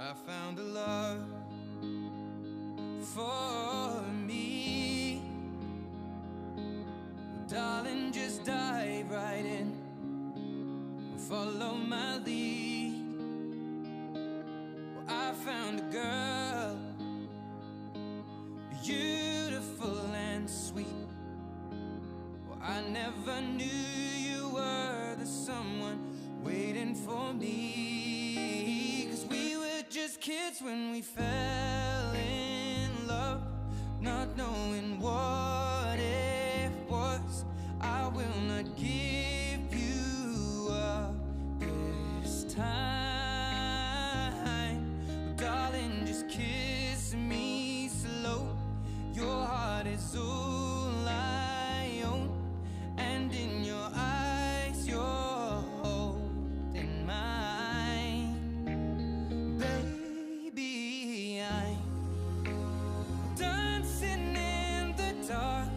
I found a love for me. Well, darling, just dive right in, follow my lead. Well, I found a girl, beautiful and sweet. Well, I never knew you were the someone waiting for me. 'Cause we were just kids when we fell in love, not knowing what it was. I will not give you up this time. Darling, just kiss me slow. Your heart is all I own, and in your eyes you're holding mine. Baby, I'm dancing in the dark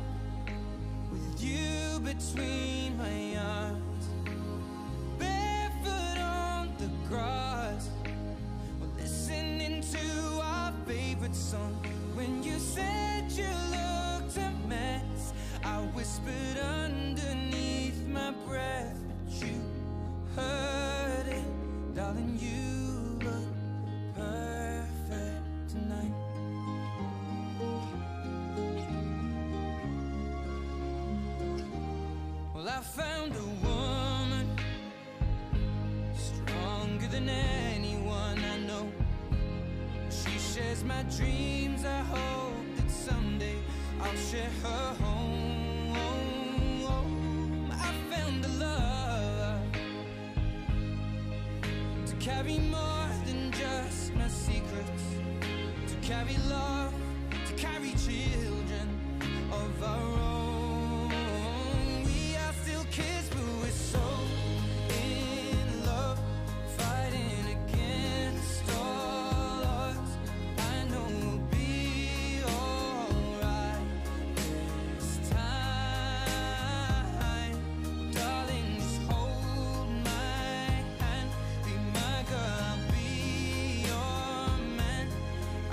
with you between my arms, barefoot on the grass. We're listening to our favorite song. When you said you looked a mess, I whispered underneath my breath, but you heard it. Darling, you look perfect tonight. Well, I found a woman stronger than anyone I know. She shares my dreams. I hope that someday I'll share her home. I found a love to carry more than just my secrets, to carry love, to carry children of our own. We are still kids, but we're so in love, fighting against all odds. I know we'll be alright this time. Darling, just hold my hand, be my girl, I'll be your man.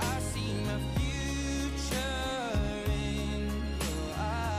I see my future in your eyes.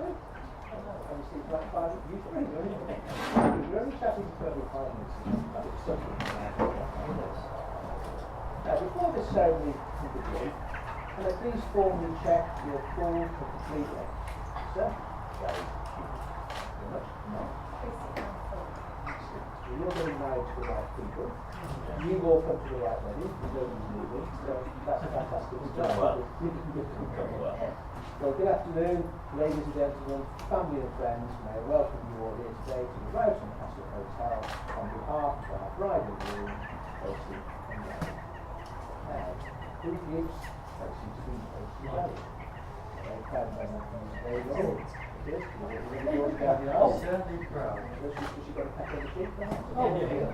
Obviously, it's like 5 minutes. You're only chatting for 5 minutes. Now, before this ceremony can begin, can I please formally check your full and complete records? Sir? Very much. No. So you're getting married to the right people. You walk up to the right wedding. Nobody's leaving. So that's fantastic. Well, good afternoon, ladies and gentlemen, family and friends. May I welcome you all here today to the Rowton Castle Hotel on behalf of our bride and groom, Tracy and Gary. Now, who gives Tracy to be Tracy Gary? Very proud of that. Very well. Yes, you want to go down the aisle? Certainly proud. Has she got a peck on the cheek? Oh, yeah.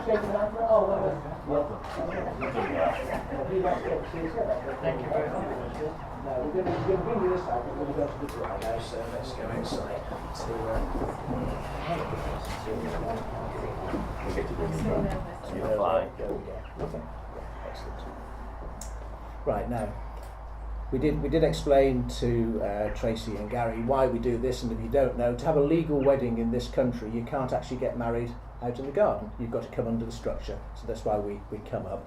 Shake it out. Oh, no. Thank you very much. No, we're going to bring you this side, but we're going to go to the bride now, so let's go inside Right, now, we did explain to Tracy and Gary why we do this, and if you don't know, to have a legal wedding in this country, you can't actually get married out in the garden. You've got to come under the structure, so that's why we come up.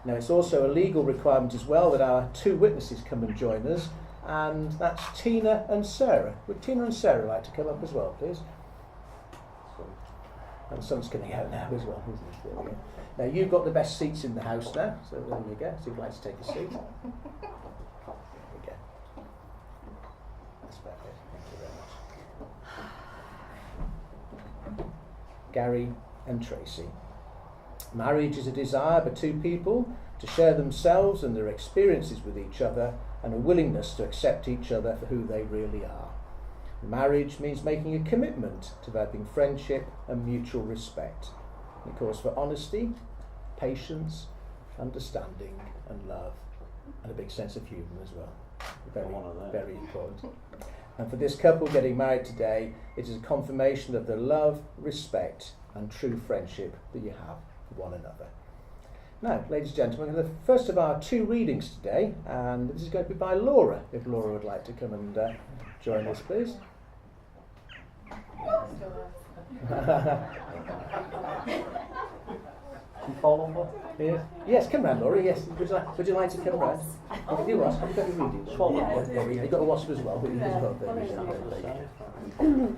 Now, it's also a legal requirement as well that our 2 witnesses come and join us, and that's Tina and Sarah. Would Tina and Sarah like to come up as well, please? And the sun's coming out now as well, isn't it? There we go. Now, you've got the best seats in the house now, so there you go. So if you'd like to take a seat. There we go. That's perfect. Thank you very much. Gary and Tracy. Marriage is a desire by 2 people to share themselves and their experiences with each other, and a willingness to accept each other for who they really are. Marriage means making a commitment, developing friendship and mutual respect. And it calls for honesty, patience, understanding and love, and a big sense of humour as well. Very important. And for this couple getting married today, it is a confirmation of the love, respect and true friendship that you have for one another. Now, ladies and gentlemen, the first of our 2 readings today, and this is going to be by Laura, if Laura would like to come and join us, please. You fall over? Yes, come round, Laura. Yes, would you like to come round? Have you wasp? Have you got your reading? Swallow. You've got a wasp as well, but you just got the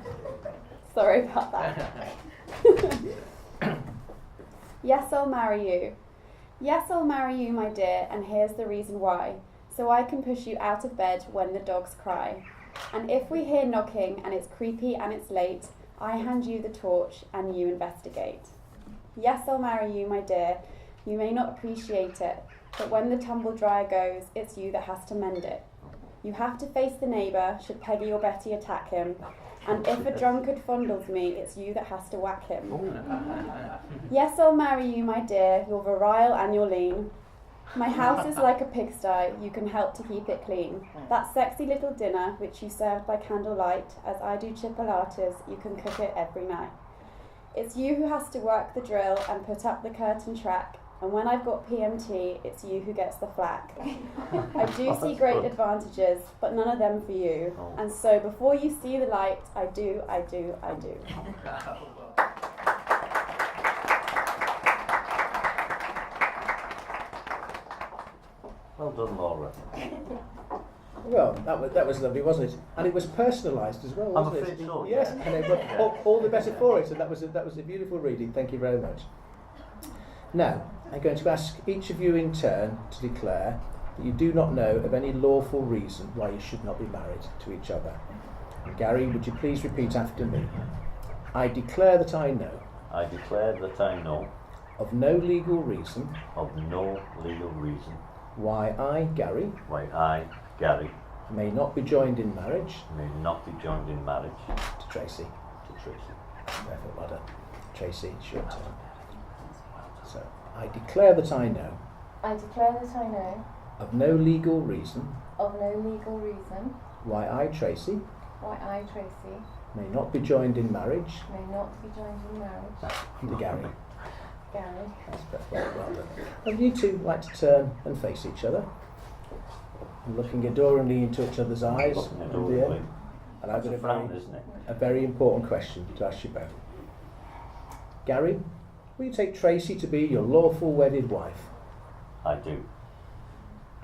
Sorry about that. Yes, I'll marry you. Yes, I'll marry you, my dear, and here's the reason why. So I can push you out of bed when the dogs cry. And if we hear knocking and it's creepy and it's late, I hand you the torch and you investigate. Yes, I'll marry you, my dear. You may not appreciate it, but when the tumble dryer goes, it's you that has to mend it. You have to face the neighbour, should Peggy or Betty attack him. And if a drunkard fondles me, it's you that has to whack him. Yes, I'll marry you, my dear. You're virile and you're lean. My house is like a pigsty, you can help to keep it clean. That sexy little dinner, which you served by candlelight, as I do chipolatas, you can cook it every night. It's you who has to work the drill and put up the curtain track, and when I've got PMT, it's you who gets the flack. I do see great advantages, but none of them for you. And so before you see the light, I do. Well done, Laura. Well, that was lovely, wasn't it? And it was personalised as well, wasn't I'm afraid it? so, Yes, yeah. and it was all the better for it. And that was a beautiful reading. Thank you very much. Now, I'm going to ask each of you in turn to declare that you do not know of any lawful reason why you should not be married to each other. And Gary, would you please repeat after me? I declare that I know. I declare that I know Of no legal reason. of no legal reason Why I, Gary, why I, Gary, may not be joined in marriage may not be joined in marriage to Tracy. to Tracy. Therefore, well done. Tracy, it's your turn. So, I declare that I know I declare that I know of no legal reason of no legal reason why I, Tracy, why I, Tracy, may not be joined in marriage may not be joined in marriage to Gary. Gary. That's perfect. Well done. Would you two like to turn and face each other? looking adoringly into each other's eyes. Looking And adoringly. and I've That's got a frown, isn't it? a very important question to ask you both. Gary, will you take Tracy to be your lawful wedded wife? I do.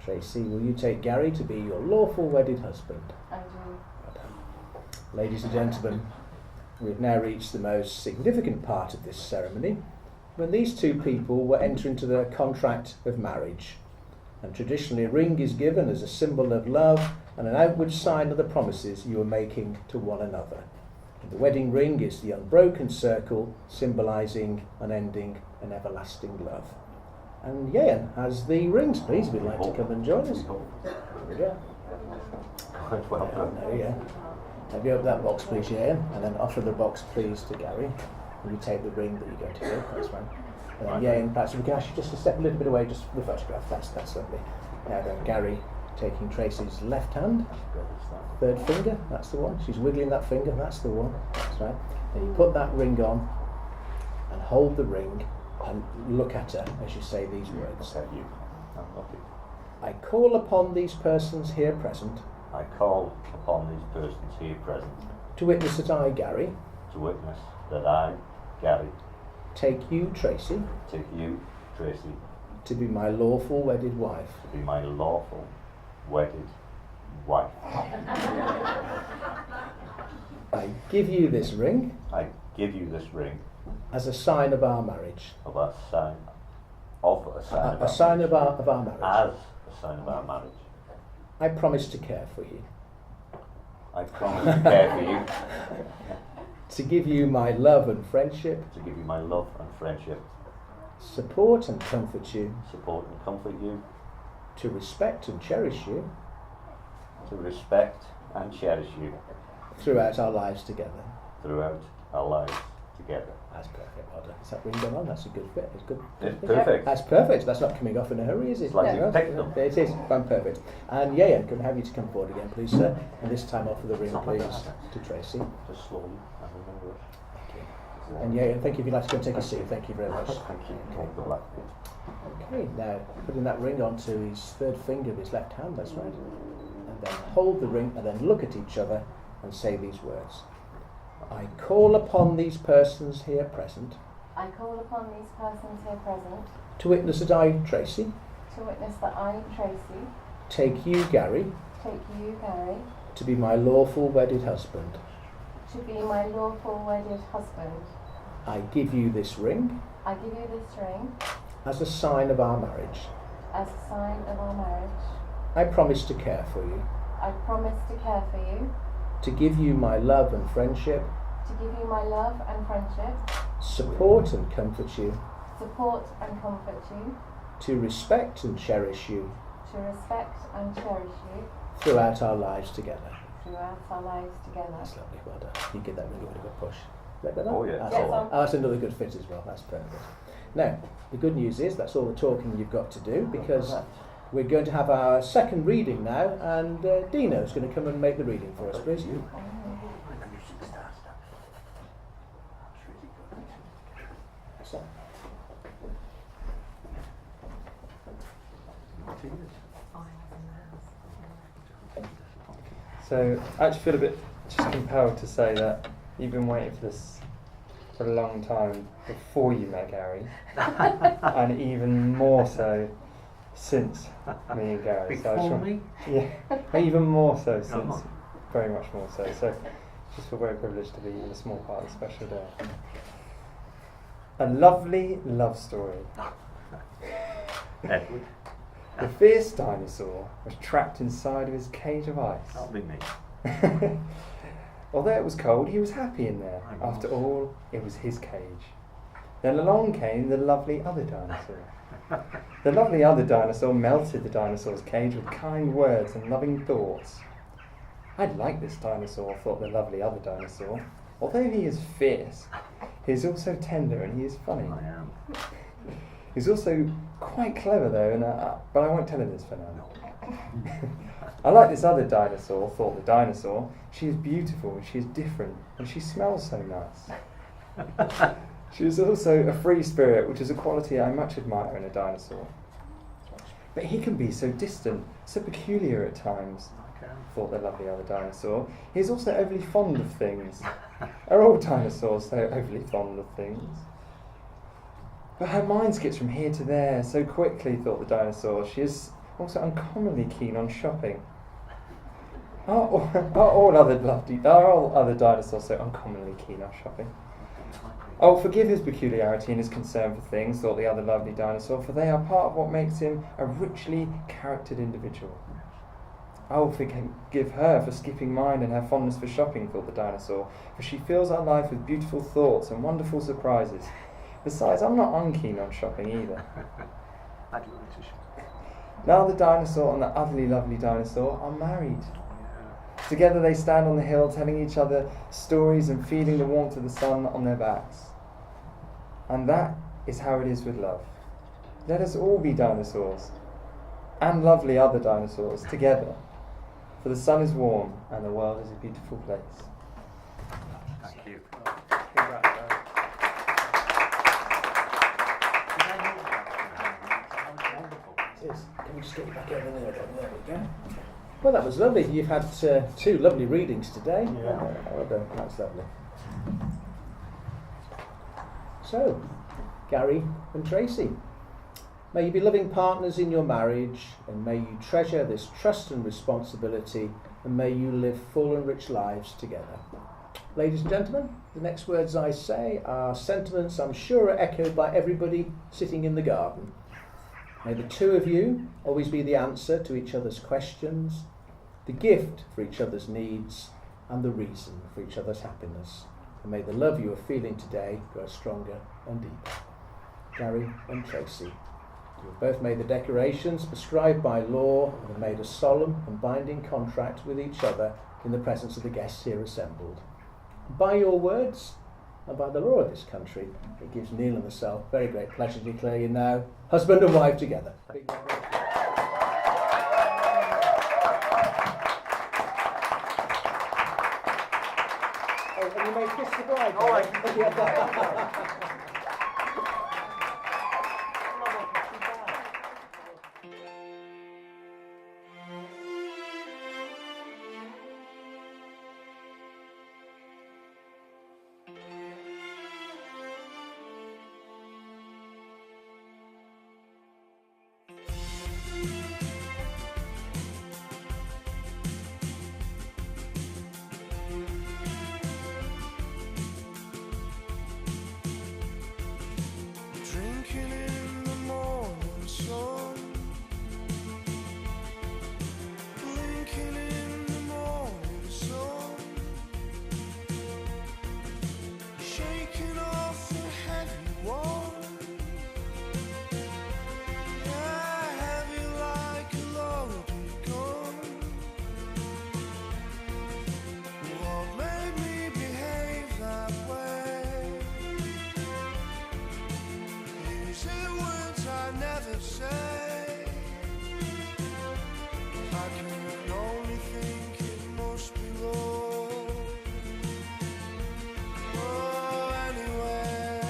Tracy, will you take Gary to be your lawful wedded husband? I do. Well done. Ladies and gentlemen, we've now reached the most significant part of this ceremony, when these two people will enter into the contract of marriage. And traditionally a ring is given as a symbol of love and an outward sign of the promises you are making to one another. And the wedding ring is the unbroken circle symbolising unending and everlasting love. And Yayan has the rings, please, if you'd like to come and join us. There we go. Quite well done. There we go. Have you open that box, please, Yayan, and then offer the box, please, to Gary. And you take the ring that you're going to give, that's fine. And then Yayan, perhaps we can ask you just to step a little bit away, just for the photograph, that's lovely. Now then, Gary taking Tracy's left hand, third finger, that's the one. She's wiggling that finger, that's the one, that's right. Then you put that ring on and hold the ring and look at her as you say these words. Look at you. I'm lucky. I call upon these persons here present I call upon these persons here present to witness that I, Gary, to witness that I, Gary, take you, Tracy, take you, Tracy, to be my lawful wedded wife. to be my lawful wedded wife. I give you this ring I give you this ring as a sign of our marriage. of a sign of a sign of A our sign of marriage. our marriage. As a sign of our marriage. I promise to care for you, I promise to care for you, to give you my love and friendship, to give you my love and friendship, support and comfort you, support and comfort you, to respect and cherish you to respect and cherish you throughout our lives together. throughout our lives together. That's perfect, well done. Is that ring done on? That's a good fit. It's good. It's fit. perfect. That's perfect. That's not coming off in a hurry, is it? It's like No. you picked them. It is. Fine, perfect. And Yayan, can I have you to come forward again, please, sir? And this time offer the ring, It's not like please, that. to Tracy. Just slowly, I remember it. Thank you. And Yayan, thank you if you'd like to come take a seat. Thank you very much. Thank you. Take the black bit. Okay, now putting that ring onto his third finger of his left hand, that's right. And then hold the ring and then look at each other and say these words. I call upon these persons here present I call upon these persons here present to witness that I, Tracy, to witness that I, Tracy, take you, Gary, take you, Gary, to be my lawful wedded husband. to be my lawful wedded husband. I give you this ring I give you this ring as a sign of our marriage. as a sign of our marriage. I promise to care for you, I promise to care for you, to give you my love and friendship, to give you my love and friendship, support and comfort you, support and comfort you, to respect and cherish you to respect and cherish you throughout our lives together. throughout our lives together. That's lovely, well done. You give that ring a bit of a push. Is that better? Oh, yeah. That's, Yes, all. Oh, that's another good fit as well. That's perfect. Now, the good news is that's all the talking you've got to do, because we're going to have our second reading now, and Dino's going to come and make the reading for us, please. So, So I actually feel a bit just compelled to say that you've been waiting for this for a long time before you met Gary, and even more so since me and Gary. So I just want- me? Yeah, even more so since, very much more so. So just feel very privileged to be in a small part of a special day. A lovely love story. Edward. The fierce dinosaur was trapped inside of his cage of ice. That'll be me. Although it was cold, he was happy in there. After all, it was his cage. Then along came the lovely other dinosaur. The lovely other dinosaur melted the dinosaur's cage with kind words and loving thoughts. I like this dinosaur, thought the lovely other dinosaur. Although he is fierce, he is also tender and he is funny. I am. He's also quite clever though, and but I won't tell him this for now. I like this other dinosaur, thought the dinosaur. She is beautiful, she is different, and she smells so nice. She is also a free spirit, which is a quality I much admire in a dinosaur. But he can be so distant, so peculiar at times, Okay. thought the lovely other dinosaur. He is also overly fond of things. Are all dinosaurs so overly fond of things? But her mind skips from here to there so quickly, thought the dinosaur. She is also uncommonly keen on shopping. Are all other dinosaurs so uncommonly keen on shopping? Oh, forgive his peculiarity and his concern for things, thought the other lovely dinosaur, for they are part of what makes him a richly charactered individual. Oh, forgive her for skipping mine and her fondness for shopping, thought the dinosaur, for she fills our life with beautiful thoughts and wonderful surprises. Besides, I'm not unkeen on shopping either. I'd like to shop. Now the dinosaur and the utterly lovely dinosaur are married. Together they stand on the hill telling each other stories and feeling the warmth of the sun on their backs. And that is how it is with love. Let us all be dinosaurs, and lovely other dinosaurs, together. For the sun is warm and the world is a beautiful place. Thank you. Can we just get you back over there? There we go. Well, that was lovely. You've had two lovely readings today. Yeah. Well done. That's lovely. So, Gary and Tracy, may you be loving partners in your marriage, and may you treasure this trust and responsibility, and may you live full and rich lives together. Ladies and gentlemen, the next words I say are sentiments I'm sure are echoed by everybody sitting in the garden. May the two of you always be the answer to each other's questions, the gift for each other's needs, and the reason for each other's happiness. And may the love you are feeling today grow stronger and deeper. Gary and Tracy, you have both made the declarations prescribed by law and have made a solemn and binding contract with each other in the presence of the guests here assembled. By your words, and by the law of this country, it gives Neil and myself very great pleasure to declare you now husband and wife together. Oh, and you may kiss the bride. Oh, Drinking in the morning sun, blinking in the morning sun, shaking off the heavy one, yeah, heavy like a loaded gun. What made me behave that way? Using words I never say. I can only think it must be love. Oh, anyway,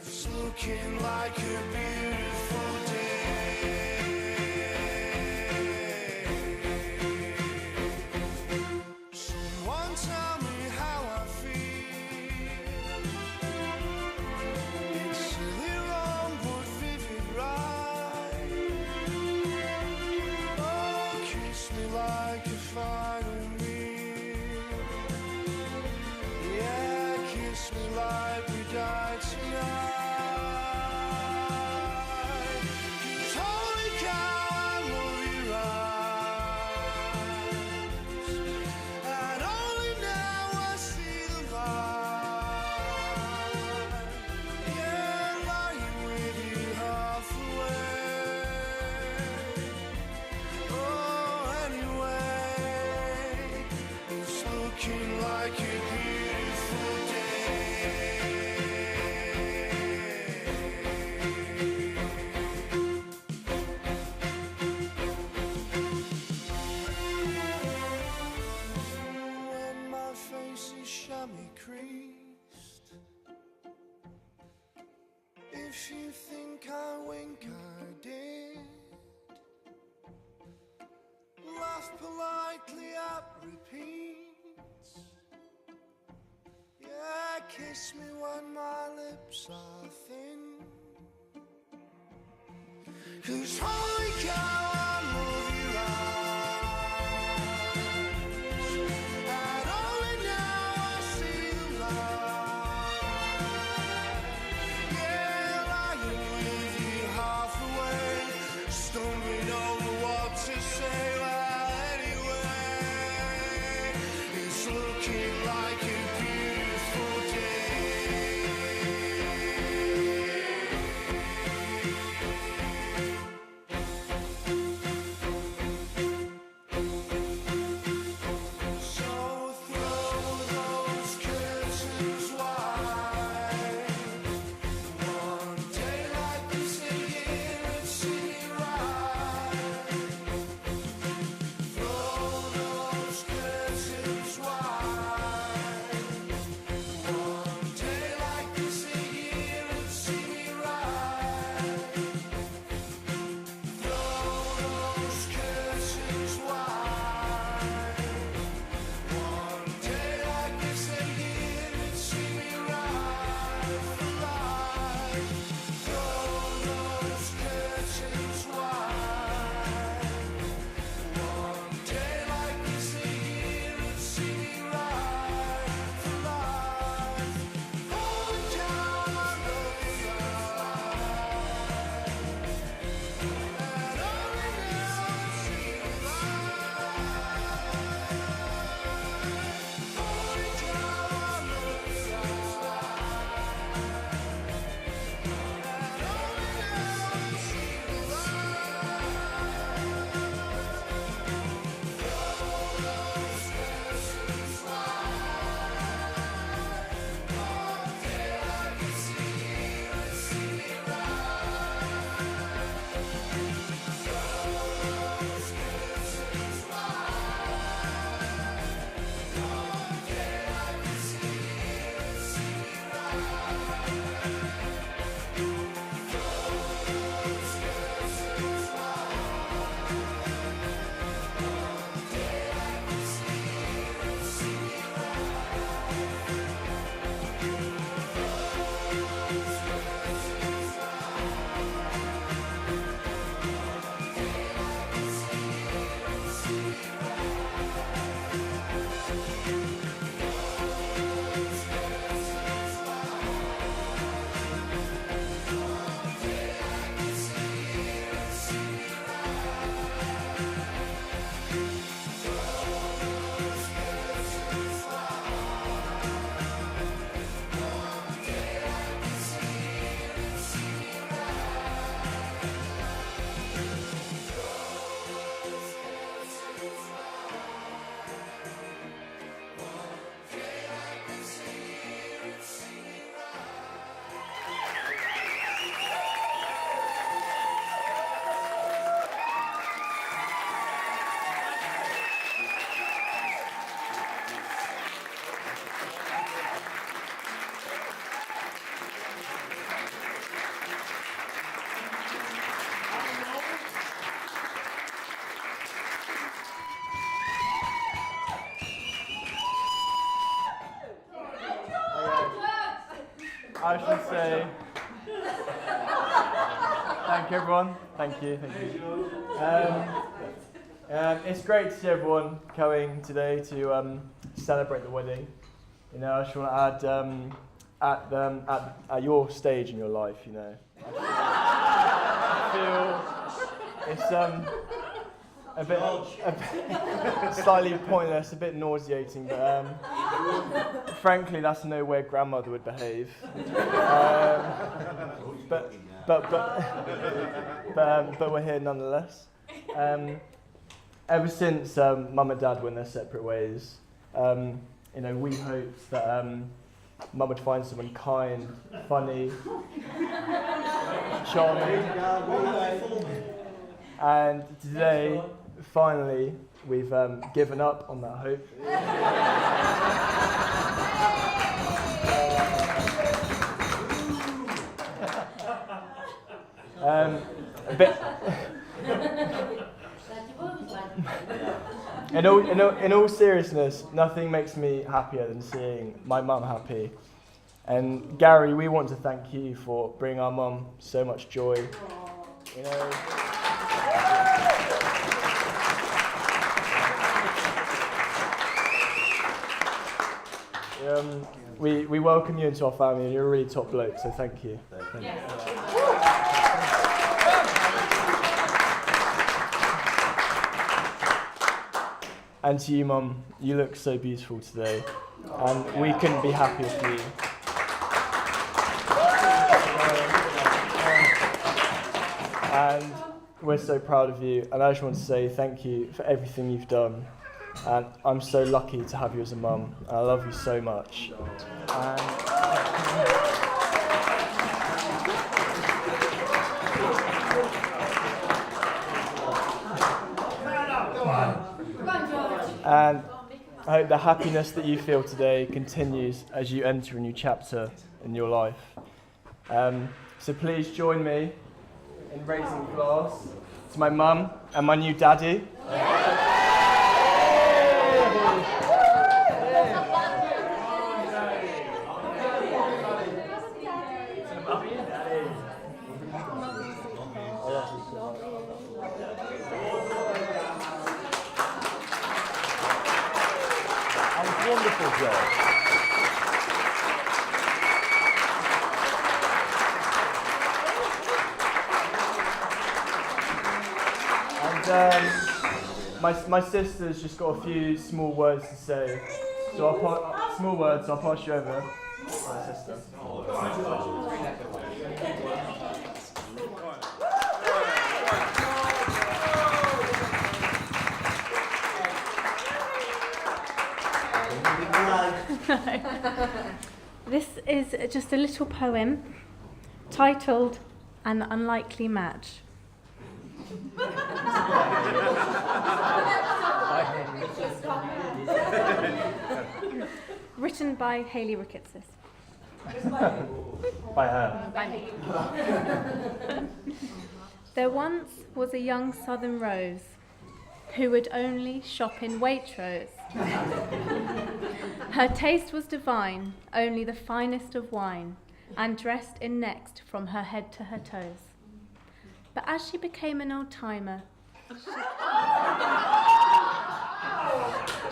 it's looking like a beautiful day. Someone tell me how I feel. It's silly wrong but vivid right. Oh, kiss me like a final meal. Yeah, kiss me like we died tonight. 'Cause holy cow, I love you right. And only now I see the light. Yeah, lying with you half away. Oh, anyway, it's looking like a beautiful day. When my face is chamois creased, if you think I wink, I did. life politely at repeat. Yeah, kiss me when my lips are thin. 'Cause holy cow, I love your eyes. And only now I see the light. Yeah, lying with you half awake, stumbling over what to say. Well, anyway, it's looking like a beautiful day. So throw those curtains wide. One day like this again, and see me right. Throw those curtains wide. One day like this again, and see me right. Throw those curtains wide. One day like this again, and see me right for life. Throw those curtains wide. One day like this again, and see me right for life. Hold down, I love you, and only now I see the I should say thank you, everyone. Thank you. It's great to see everyone coming today to celebrate the wedding. You know, I just want to add at your stage in your life. You know, I feel it's a bit slightly pointless, a bit nauseating, but frankly, that's no way grandmother would behave. But we're here nonetheless. Ever since Mum and Dad went their separate ways, you know, we hoped that Mum would find someone kind, funny, charming, and today, finally, we've given up on that hope. A bit in all seriousness, nothing makes me happier than seeing my mum happy. And Gary, we want to thank you for bringing our mum so much joy. You know. We welcome you into our family, and you're a really top bloke, so thank you. Thank you. And to you, Mum, you look so beautiful today, and we couldn't be happier for you. And we're so proud of you, and I just want to say thank you for everything you've done. And I'm so lucky to have you as a mum. I love you so much. And I hope the happiness that you feel today continues as you enter a new chapter in your life. So please join me in raising a glass to my mum and my new daddy. Wonderful job. And my sister's just got a few small words to say. So I'll pass you over to my sister. This is just a little poem titled An Unlikely Match. Written by Hayley Ricketts. By her. By me. There once was a young southern rose who would only shop in Waitrose. Her taste was divine, only the finest of wine, and dressed in next from her head to her toes. But as she became an old-timer,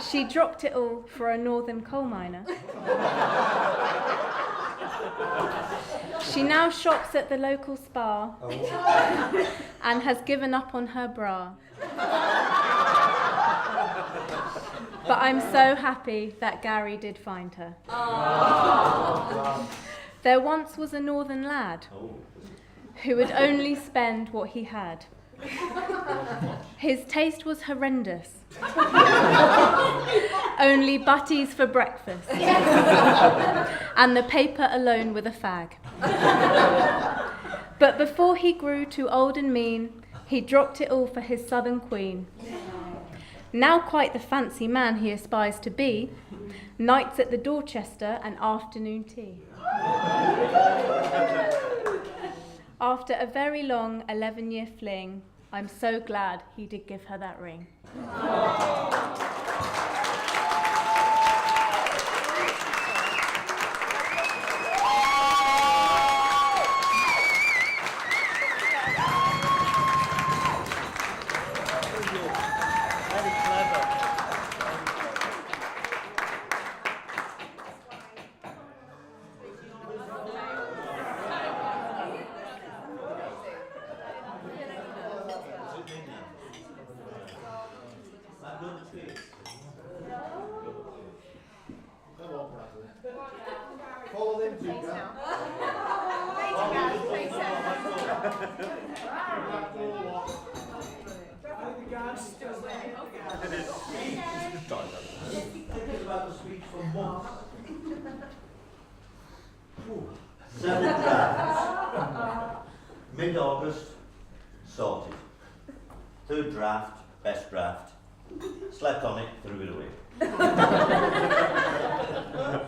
she dropped it all for a northern coal miner. She now shops at the local spa and has given up on her bra. But I'm so happy that Gary did find her. There once was a northern lad who would only spend what he had. His taste was horrendous. Only butties for breakfast. And the paper alone with a fag. But before he grew too old and mean, he dropped it all for his southern queen. Now quite the fancy man he aspires to be, nights at the Dorchester and afternoon tea. After a very long 11-year fling, I'm so glad he did give her that ring. Follow them two now. About the speech for months. 7 drafts. Mid-August, sorted. 3rd draft, best draft. Slept on it, threw it away.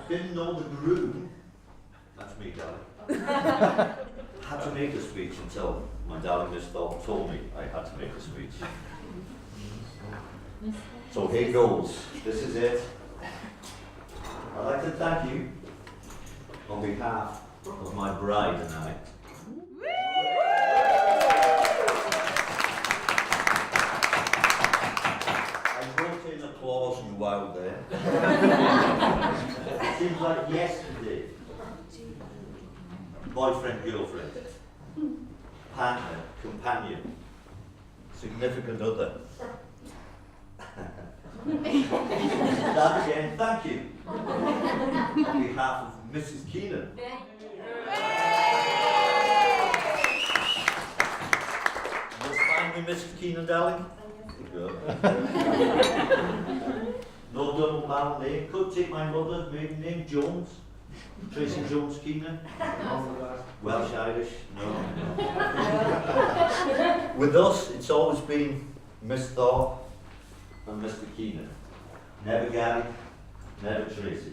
Didn't know the groom. That's me, darling. Had to make a speech until my darling Miss Thorpe told me I had to make a speech. So here goes. This is it. I'd like to thank you on behalf of my bride and I. I wrote in applause and wow there. It seems like yesterday. Boyfriend, girlfriend, partner, companion, significant other. That again, thank you. On behalf of Mrs. Keenan. You'll find me, Mrs. Keenan, darling? Good. No double barrel name. Could take my mother's maiden name, Jones. Tracy Jones Keenan. Welsh Irish? No. With us, it's always been Miss Thorpe and Mr. Keenan. Never Gary, never Tracy.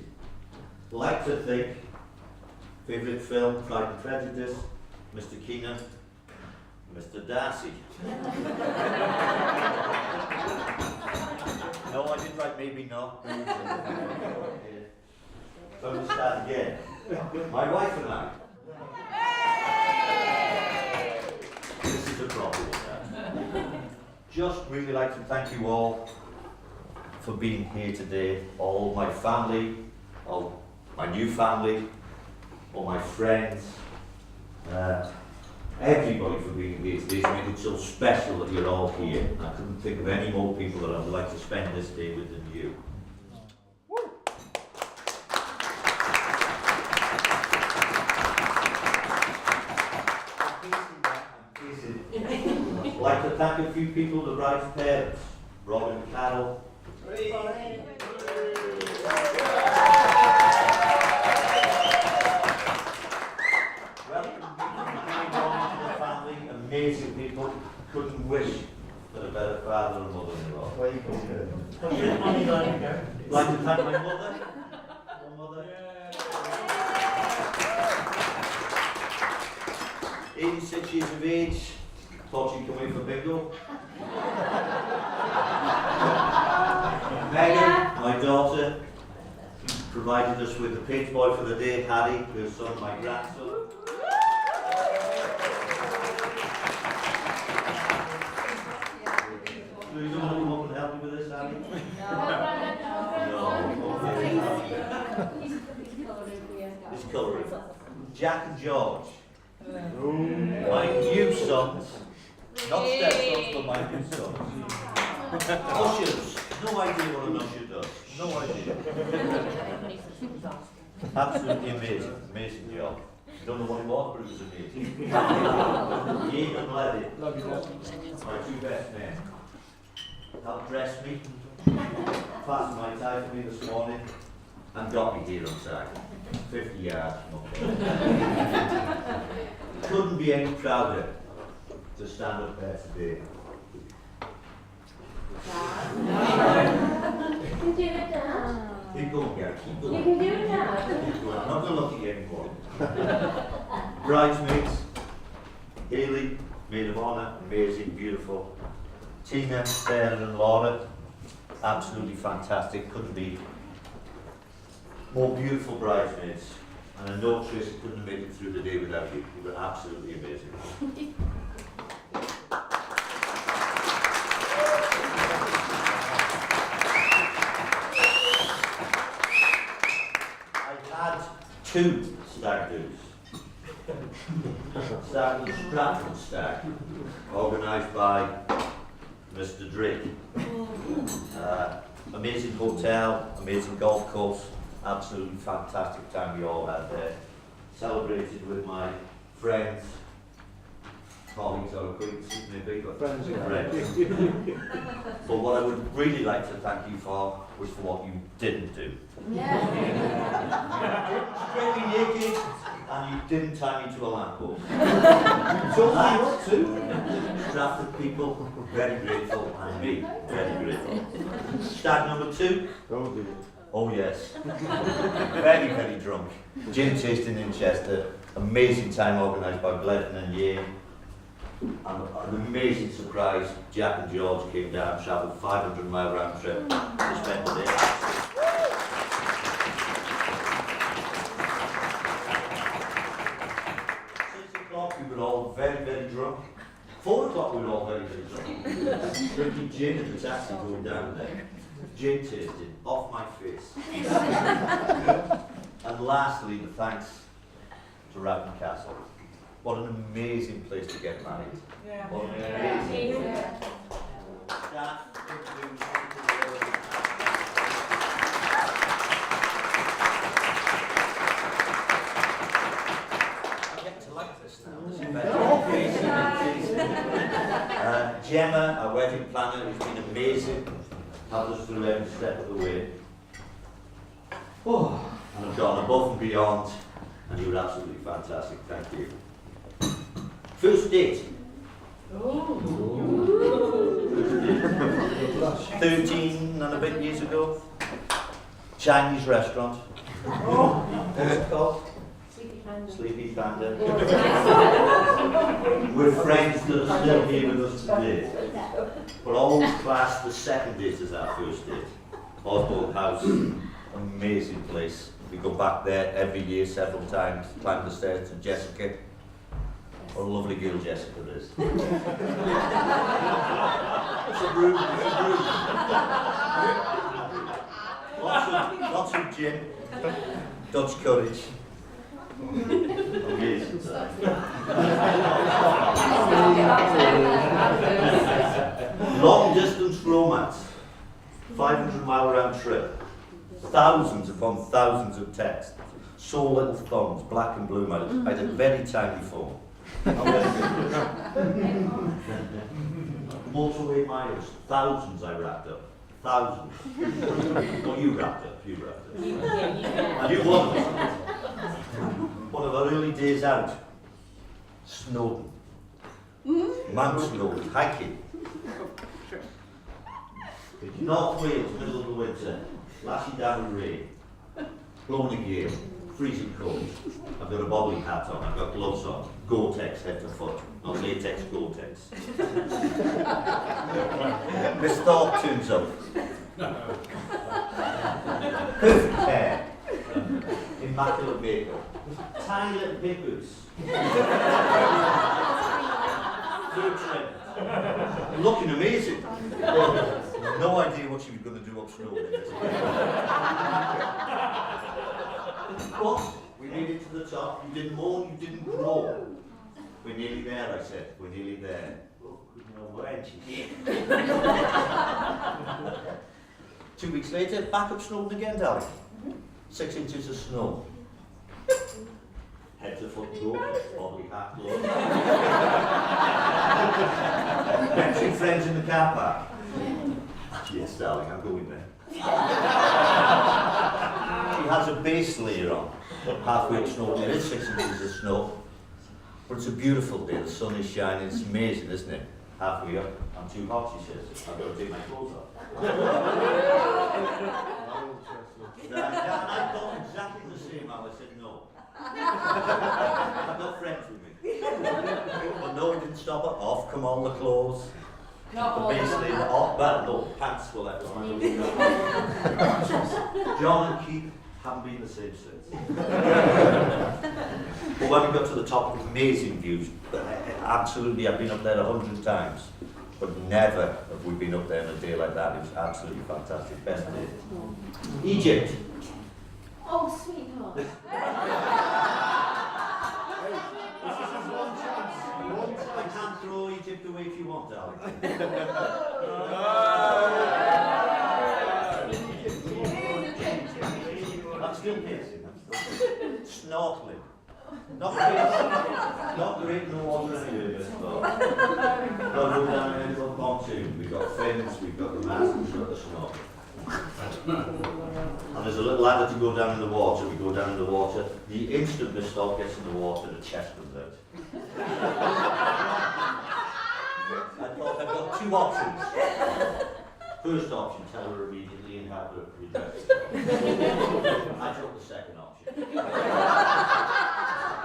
Like to think, favourite film, Pride and Prejudice, Mr. Keenan, Mr. Darcy. No, I didn't write maybe not. So we'll start again. My wife and I. This is the proper one. Just really like to thank you all for being here today. All my family, all my new family, all my friends, everybody for being here today. It's made it so special that you're all here. I couldn't think of any more people that I'd like to spend this day with than you. I'd like to thank a few people, the bride's parents, Robin and Carol. Welcome to the family, amazing people. Couldn't wish for a better father and mother-in-law. Where you going? Like to thank my mother. My mother. 86 years of age. Thought she'd come in for bingo. Megan, my daughter, provided us with the page boy for the day, Harry, her son, my grandson. So you don't want to come up and help me with this, Harry? No. It's colouring. Jack and George. My new sons. Not stepsons, but my new sons. Ushers. No idea what an usher does. No idea. Absolutely amazing. Amazing job. Don't know what it was, but it was amazing. Ian and Letty. My two best men. Helped dress me, fastened my tie for me this morning, and got me here on time. 50 yards from up there. Couldn't be any prouder to stand up there today. You can do it now. Keep going, Gary, keep going. You can do it now. Keep going. I'm not going to look at you anymore. Bridesmaids, Hayley, maid of honour, amazing, beautiful. Tina, Sarah and Laura, absolutely fantastic. Couldn't be more beautiful bridesmaids. And I know Tracy couldn't have made it through the day without you. You were absolutely amazing. I've had 2 stag do's. Stratford Stag, organised by Mr. Drake. Amazing hotel, amazing golf course, absolutely fantastic time we all had there. Celebrated with my friends, colleagues or acquaintances maybe, but friends. But what I would really like to thank you for was for what you didn't do. Yeah. Straight me naked and you didn't tie me to a lamppost. So I want to. Stratford people, very grateful, and me, very grateful. Stag number 2. Oh dear. Oh yes. Very, very drunk. Gin tasting in Chester. Amazing time organised by Blevin and Yane. And an amazing surprise, Jack and George came down, travelled 500-mile round trip to spend the day. 6 o'clock we were all very, very drunk. 4 o'clock we were all very, very drunk. Drinking gin in the taxi going down there. Gin tasting off my face. And lastly, the thanks to Rowden Castle. What an amazing place to get married. Yeah. What an amazing staff. I get to like this now. This is better. Gemma, our wedding planner, has been amazing. Helped us through every step of the way. Oh, and I've gone above and beyond, and you were absolutely fantastic. Thank you. First date. 13 and a bit years ago. Chinese restaurant. What's it called? Sleepy Panda. We're friends that are still here with us today. We'll always class the second date as our first date. Oswald House, amazing place. We go back there every year several times, climb the stairs to Jessica. What a lovely girl Jessica is. It's a room, it's a room. Lots of gin, Dutch courage. Amazing. Long distance romance, 500-mile round trip, thousands upon thousands of texts, so little thumbs, black and blue. I had a very tiny phone. Motorway miles, thousands I wrapped up. Thousands. No, you wrapped up. And you won. One of our early days out, Snowdon. Mount Snowdon, hiking. North Wales, middle of the winter, lashing down with rain, blowing a gale, freezing cold. I've got a bobbling hat on, I've got gloves on, Gore-Tex head to foot, not latex, Gore-Tex. Miss Thorpe turns up. Perfect hair, immaculate makeup, tiny little pig boots. Looking amazing. No idea what she was going to do up Snowdon. But we made it to the top. You didn't moan, you didn't grow. We're nearly there, I said. We're nearly there. Oh, no, weren't you? 2 weeks later, back up Snowdon again, darling. 6 inches of snow. Head to foot go, bobbly hat go. Met two friends in the car park. Yes, darling, I'm going there. She has a base layer on, halfway up Snowdon. There is 6 inches of snow, but it's a beautiful day. The sun is shining. It's amazing, isn't it? Halfway up, I'm too hot, she says. I've got to take my clothes off. I thought exactly the same. I said no. I've got friends with me. But no, it didn't stop her. Off come all the clothes. The base layer off. Well, no, pants were left on. John and Keith haven't been the same since. But when we got to the top, amazing views. Absolutely, I've been up there 100 times. But never have we been up there in a day like that. It was absolutely fantastic. Best day. Egypt. Oh, sweetheart. I can't throw Egypt away if you want, darling. I'm still pacing. Snorkeling. Not great in the water anyway, but we'll go down in a little pontoon. We've got fins, we've got the mast, we've got the snorkel. And there's a little ladder to go down in the water. We go down in the water. The instant the dog gets in the water, the chest comes out. I thought I've got 2 options. First option, tell her immediately and have her redress. I took the second option.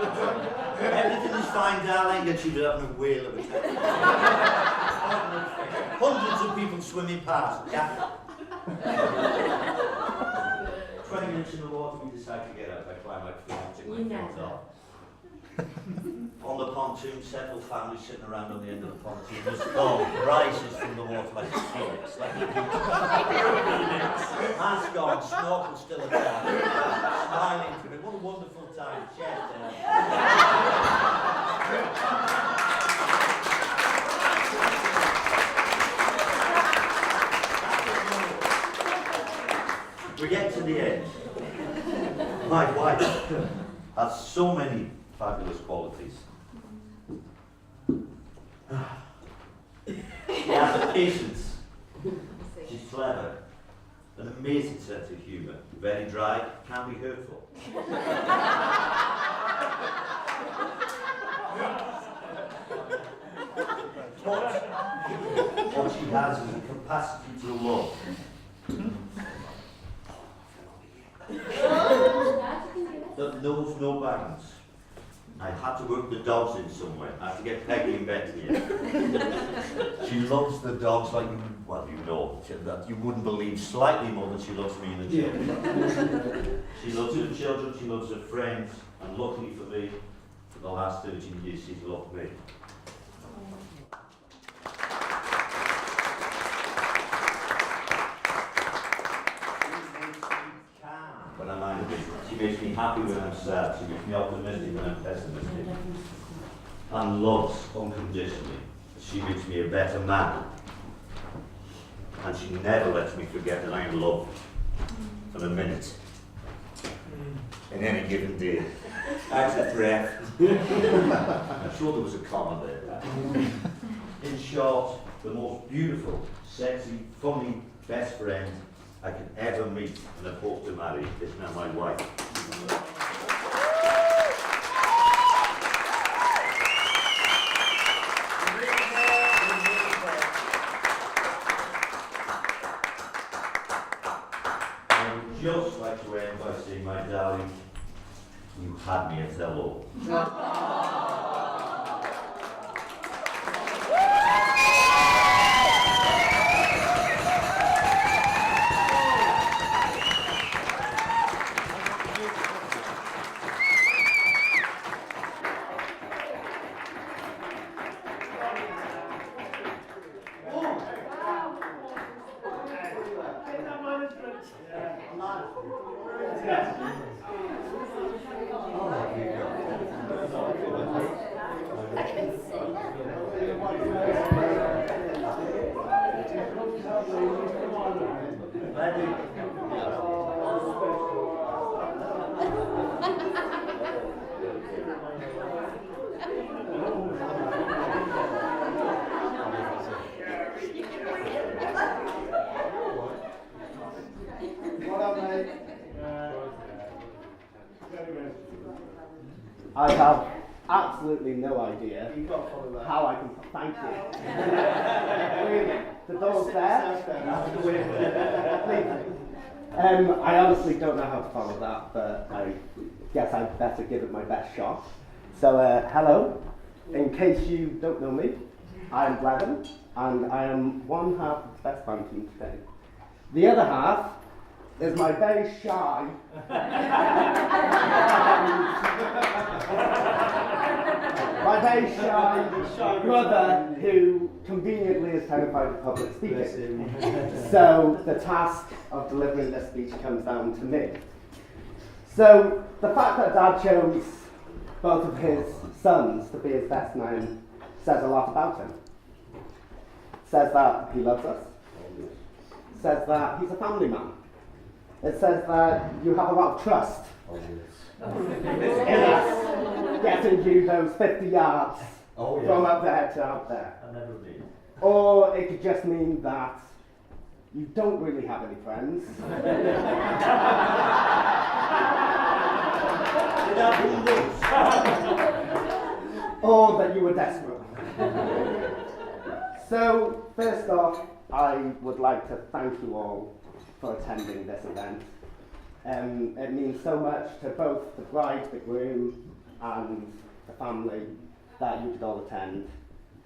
Everything is fine, darling, yet she was having a whale of a time. Hundreds of people swimming past. Yeah. 20 minutes in the water, we decide to get out. I climb out feet and take my feet off. On the pontoon, several families sitting around on the end of the pontoon. The storm rises from the water like a phoenix, like a beach. Mask on, snorkel still attached. Smiling to me. What a wonderful time. Cheers, we get to the end. My wife has so many fabulous qualities. She has the patience. She's clever. An amazing sense of humour. Very dry, can be hurtful. What she has is the capacity to love. That knows no bounds. I had to work the dogs in somewhere. I had to get Peggy in bed here. She loves the dogs like, well, you know, that you wouldn't believe, slightly more than she loves me and the children. She loves her children, she loves her friends, and luckily for me, for the last 13 years, she's loved me. When I'm angry. She makes me happy when I'm sad. She makes me optimistic when I'm pessimistic. And loves unconditionally. She makes me a better man. And she never lets me forget that I am loved for a minute. In any given day. Out of breath. I'm sure there was a comma there. In short, the most beautiful, sexy, funny best friend I could ever meet and have hoped to marry is now my wife. I would just like to end by saying, my darling, you had me at hello. I have absolutely no idea how I can thank you. Really, the door's there. I honestly don't know how to follow that, but I guess I'd better give it my best shot. So, hello. In case you don't know me, I'm Blevin, and I am one half of the best man team today. The other half is my very shy brother who conveniently is terrified of public speaking. So the task of delivering this speech comes down to me. So the fact that Dad chose both of his sons to be his best man says a lot about him. Says that he loves us. Says that he's a family man. It says that you have a lot of trust in us getting you those 50 yards from up there to out there. Or it could just mean that you don't really have any friends. Or that you were desperate. So, first off, I would like to thank you all for attending this event. It means so much to both the bride, the groom, and the family that you could all attend.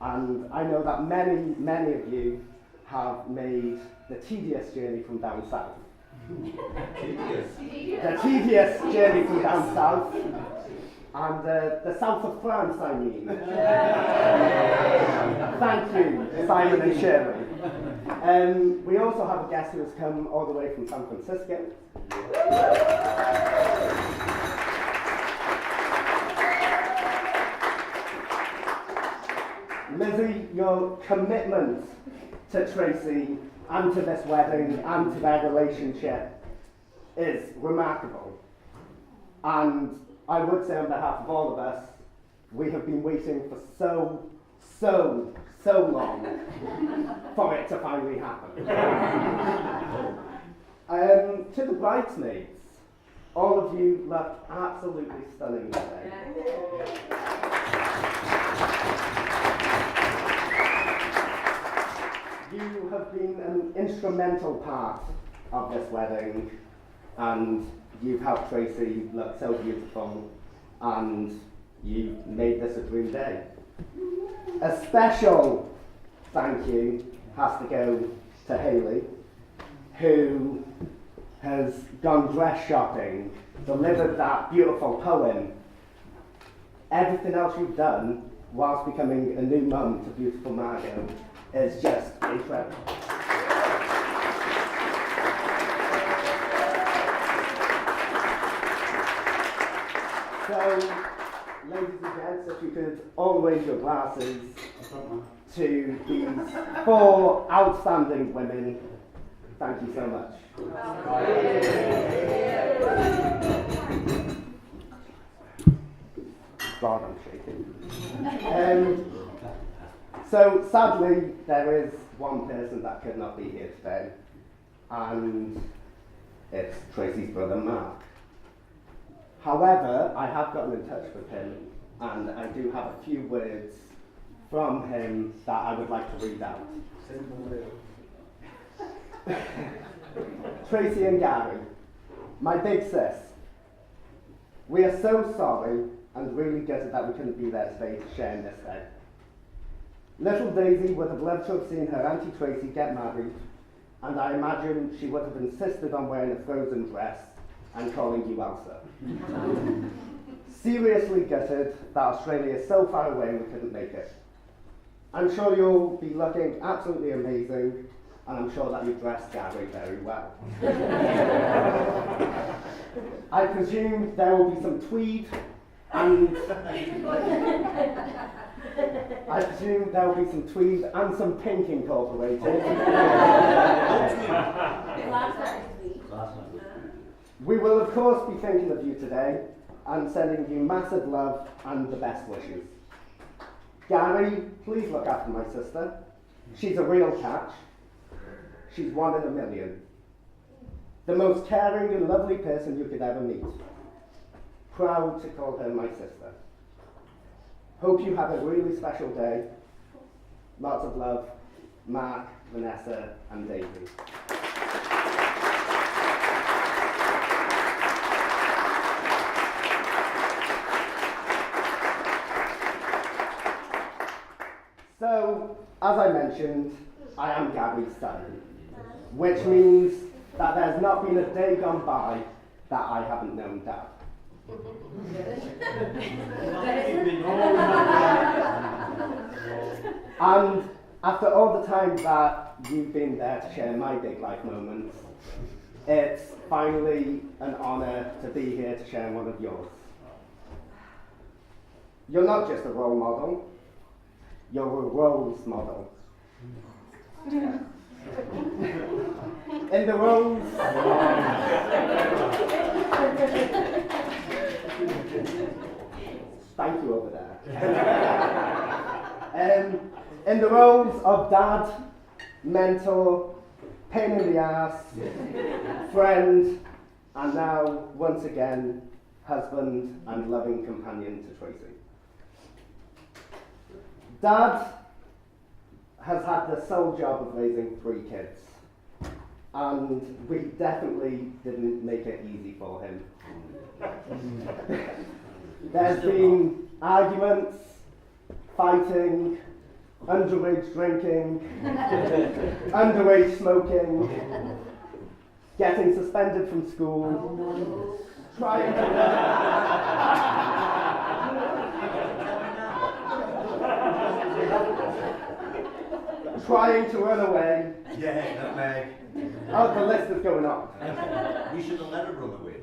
And I know that many, many of you have made the tedious journey from down south. The tedious journey from down south. And the south of France, I mean. Thank you, Simon and Shirley. We also have a guest who has come all the way from San Francisco. Lizzie, your commitment to Tracy and to this wedding and to their relationship is remarkable. And I would say on behalf of all of us, we have been waiting for so long for it to finally happen. To the bridesmaids, all of you look absolutely stunning today. You have been an instrumental part of this wedding, and you've helped Tracy look so beautiful, and you made this a dream day. A special thank you has to go to Hayley, who has gone dress shopping, delivered that beautiful poem. Everything else you've done whilst becoming a new mum to beautiful Margot is just incredible. So, ladies and gents, if you could all raise your glasses to these 4 outstanding women, thank you so much. God, I'm shaking. So sadly, there is one person that could not be here today, and it's Tracy's brother Mark. However, I have gotten in touch with him, and I do have a few words from him that I would like to read out. Tracy and Gary, my big sis, we are so sorry and really gutted that we couldn't be there today to share in this day. Little Daisy would have loved to have seen her Auntie Tracy get married, and I imagine she would have insisted on wearing a frozen dress and calling you Elsa. Seriously gutted that Australia is so far away and we couldn't make it. I'm sure you'll be looking absolutely amazing, and I'm sure that you dressed Gary very well. I presume there will be some tweed and some pink incorporated. We will of course be thinking of you today and sending you massive love and the best wishes. Gary, please look after my sister. She's a real catch. She's 1 in a million. The most caring and lovely person you could ever meet. Proud to call her my sister. Hope you have a really special day. Lots of love, Mark, Vanessa, and Daisy. So, as I mentioned, I am Gary's son, which means that there's not been a day gone by that I haven't known Dad. And after all the time that you've been there to share my big life moments, it's finally an honour to be here to share one of yours. You're not just a role model, you're a roles model. In the roles... Thank you over there. In the roles of dad, mentor, pain in the ass, friend, and now, once again, husband and loving companion to Tracy. Dad has had the sole job of raising 3 kids, and we definitely didn't make it easy for him. There's been arguments, fighting, underage drinking, underage smoking, getting suspended from school, trying to run away. Yeah, nutmeg. Oh, the list is going on. We should have let her run away.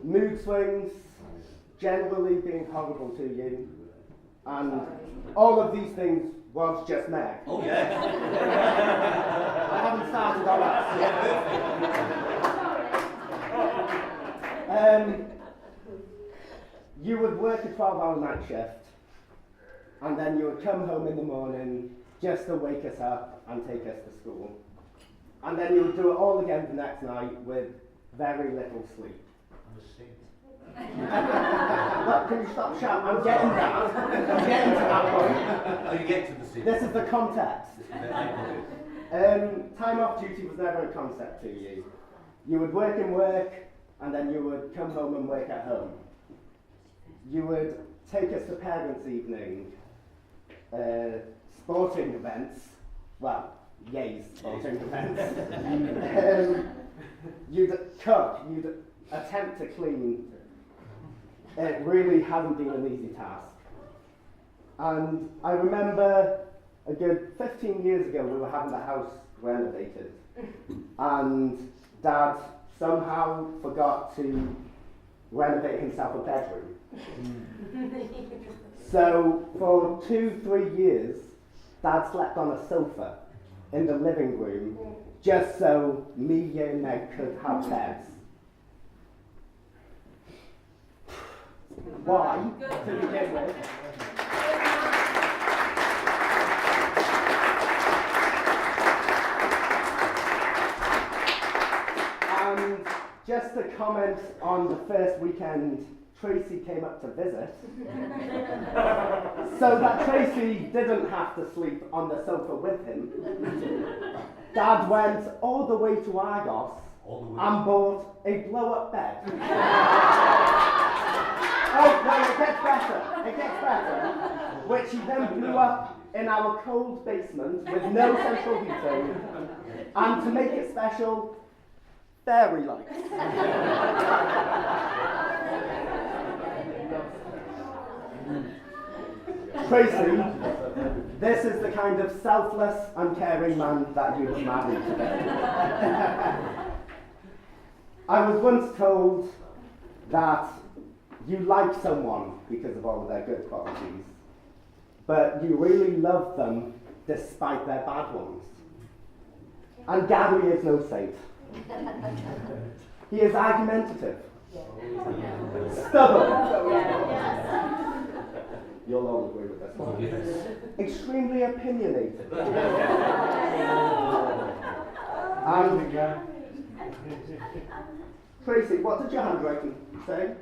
Mood swings, generally being horrible to you, and all of these things was just Meg. Oh, yeah. I haven't started on that. You would work a 12-hour night shift, and then you would come home in the morning just to wake us up and take us to school. And then you would do it all again the next night with very little sleep. Look, can you stop shouting? I'm getting there. I'm getting to that point. Oh, you get to the scene. This is the context. Time off duty was never a concept to you. You would work in work, and then you would come home and work at home. You would take us to parents' evening, sporting events, well, yay, sporting events. You'd cook, you'd attempt to clean. It really hasn't been an easy task. And I remember a good 15 years ago we were having the house renovated, and Dad somehow forgot to renovate himself a bedroom. So for 2-3 years, Dad slept on a sofa in the living room just so me and Meg could have beds. Why, to begin with? And just to comment on the first weekend Tracy came up to visit, so that Tracy didn't have to sleep on the sofa with him, Dad went all the way to Argos and bought a blow-up bed. Oh, no, it gets better. It gets better. Which he then blew up in our cold basement with no central heating, and to make it special, fairy lights. Tracy, this is the kind of selfless and caring man that you have married today. I was once told that you like someone because of all of their good qualities, but you really love them despite their bad ones. And Gary is no saint. He is argumentative, stubborn. You'll all agree with this one. Extremely opinionated. And Tracy, what did your handwriting say?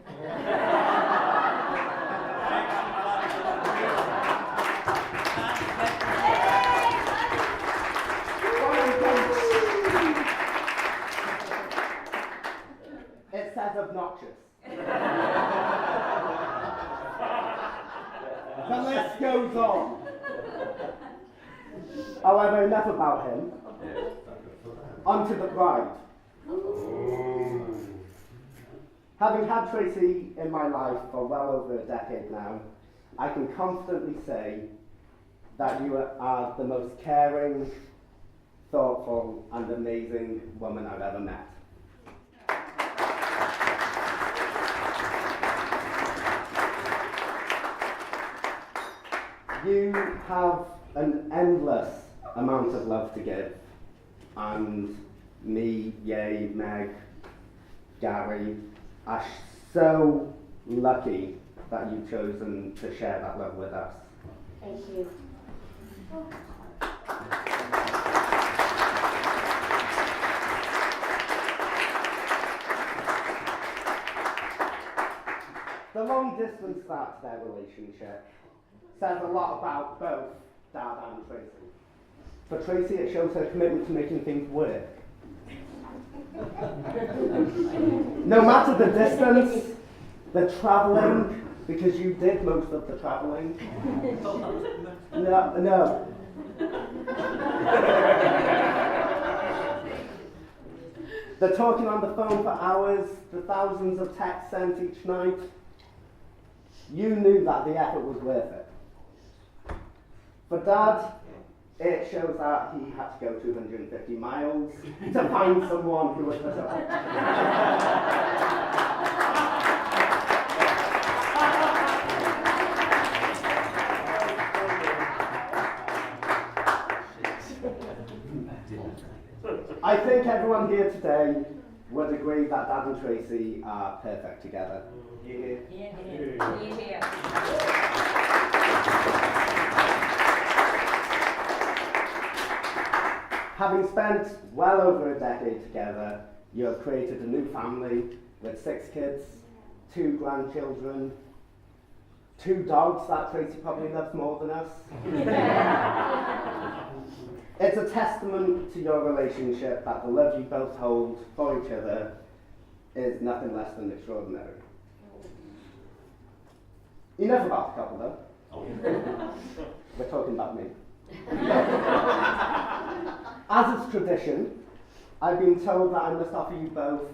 It says obnoxious. The list goes on. However, enough about him. On to the bride. Having had Tracy in my life for well over a decade now, I can confidently say that you are the most caring, thoughtful, and amazing woman I've ever met. You have an endless amount of love to give, and me, Ye, Meg, Gary are so lucky that you've chosen to share that love with us. Thank you. The long distance start to their relationship says a lot about both Dad and Tracy. For Tracy, it shows her commitment to making things work. No matter the distance, the travelling, because you did most of the travelling. No. The talking on the phone for hours, the thousands of texts sent each night. You knew that the effort was worth it. For Dad, it shows that he had to go 250 miles to find someone who would put up. I think everyone here today would agree that Dad and Tracy are perfect together. Yeah. Having spent well over a decade together, you have created a new family with 6 kids, 2 grandchildren, 2 dogs that Tracy probably loves more than us. It's a testament to your relationship that the love you both hold for each other is nothing less than extraordinary. Enough about the couple though. We're talking about me. As is tradition, I've been told that I must offer you both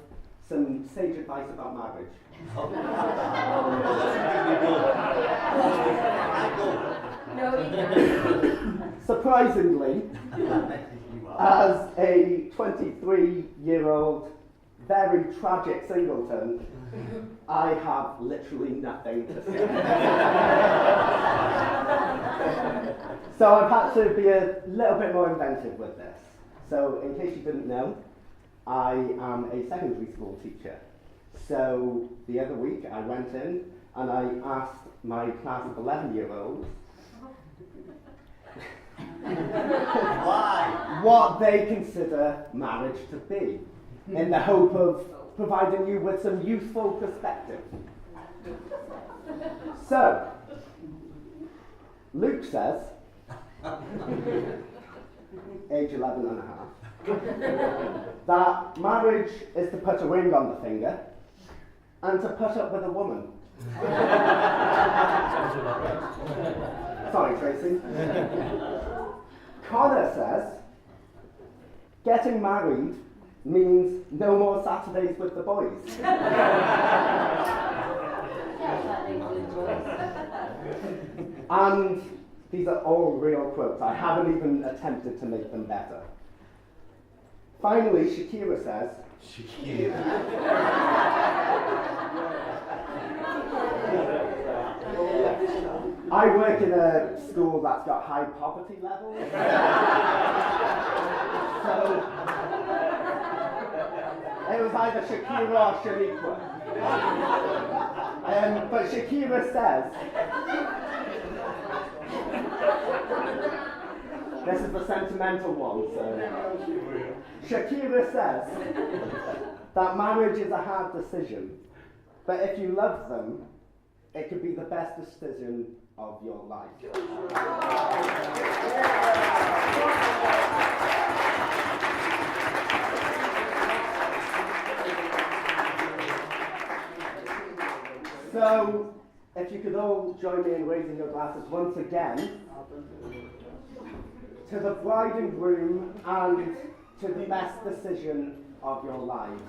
some sage advice about marriage. No, you can't. Surprisingly, as a 23-year-old, very tragic singleton, I have literally nothing to say. So I've had to be a little bit more inventive with this. So in case you didn't know, I am a secondary school teacher. So the other week I went in and I asked my class of 11-year-olds what they consider marriage to be, in the hope of providing you with some useful perspective. So, Luke says, age 11 and a half, that marriage is to put a ring on the finger and to put up with a woman. Sorry, Tracy. Connor says, getting married means no more Saturdays with the boys. And these are all real quotes. I haven't even attempted to make them better. Finally, Shakira says, I work in a school that's got high poverty levels. So it was either Shakira or Shaniqua. But Shakira says, this is the sentimental one, so Shakira says that marriage is a hard decision, but if you love them, it could be the best decision of your life. So, if you could all join me in raising your glasses once again to the bride and groom and to the best decision of your lives.